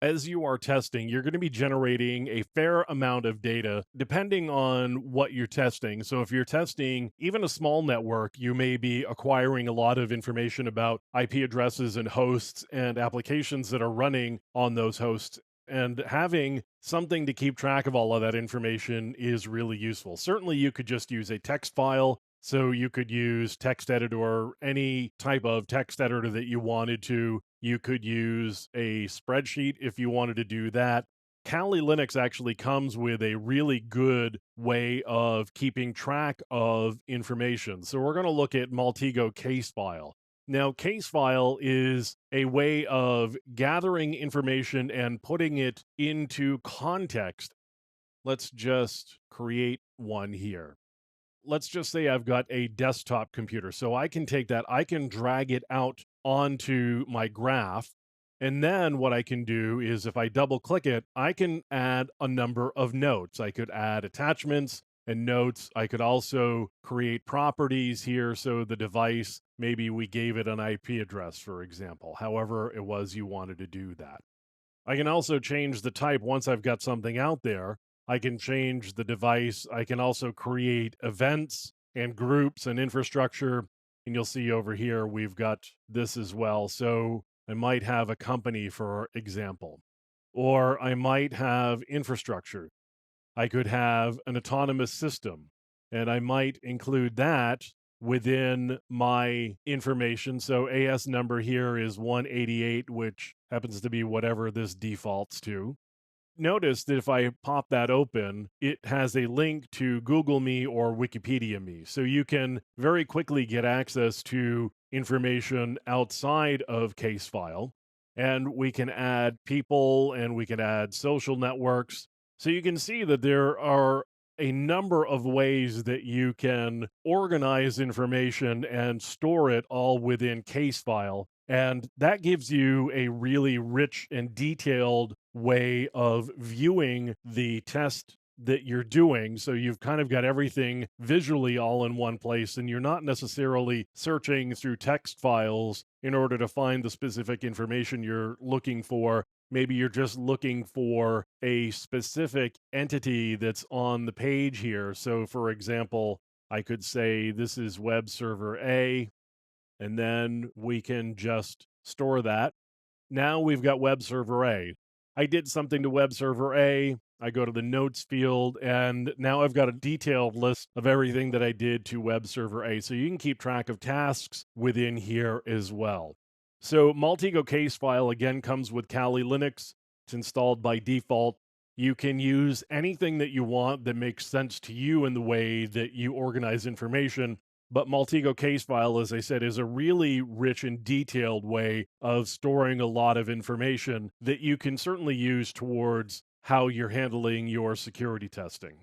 As you are testing, you're going to be generating a fair amount of data depending on what you're testing. So, if you're testing even a small network, you may be acquiring a lot of information about IP addresses and hosts and applications that are running on those hosts. And having something to keep track of all of that information is really useful. Certainly, you could just use a text file. So, you could use text editor, any type of text editor that you wanted to. You could use a spreadsheet if you wanted to do that. Kali Linux actually comes with a really good way of keeping track of information. So we're going to look at Maltego case file. Now, case file is a way of gathering information and putting it into context. Let's just create one here. Let's just say I've got a desktop computer. So I can take that, I can drag it out onto my graph. And then what I can do is if I double click it, I can add a number of notes. I could add attachments and notes. I could also create properties here. So the device, maybe we gave it an IP address, for example, however it was you wanted to do that. I can also change the type once I've got something out there. I can change the device. I can also create events and groups and infrastructure. And you'll see over here, we've got this as well. So I might have a company, for example, or I might have infrastructure. I could have an autonomous system, and I might include that within my information. So AS number here is 188, which happens to be whatever this defaults to. Notice that if I pop that open, it has a link to Google Me or Wikipedia Me. So you can very quickly get access to information outside of case file. And we can add people and we can add social networks. So you can see that there are a number of ways that you can organize information and store it all within case file. And that gives you a really rich and detailed way of viewing the test that you're doing. So you've kind of got everything visually all in one place, and you're not necessarily searching through text files in order to find the specific information you're looking for. Maybe you're just looking for a specific entity that's on the page here. So, for example, I could say this is web server A, and then we can just store that. Now we've got web server A. I did something to web server A. I go to the notes field, and now I've got a detailed list of everything that I did to web server A. So you can keep track of tasks within here as well. So Maltego case file again comes with Kali Linux. It's installed by default. You can use anything that you want that makes sense to you in the way that you organize information. But Maltego case file, as I said, is a really rich and detailed way of storing a lot of information that you can certainly use towards how you're handling your security testing.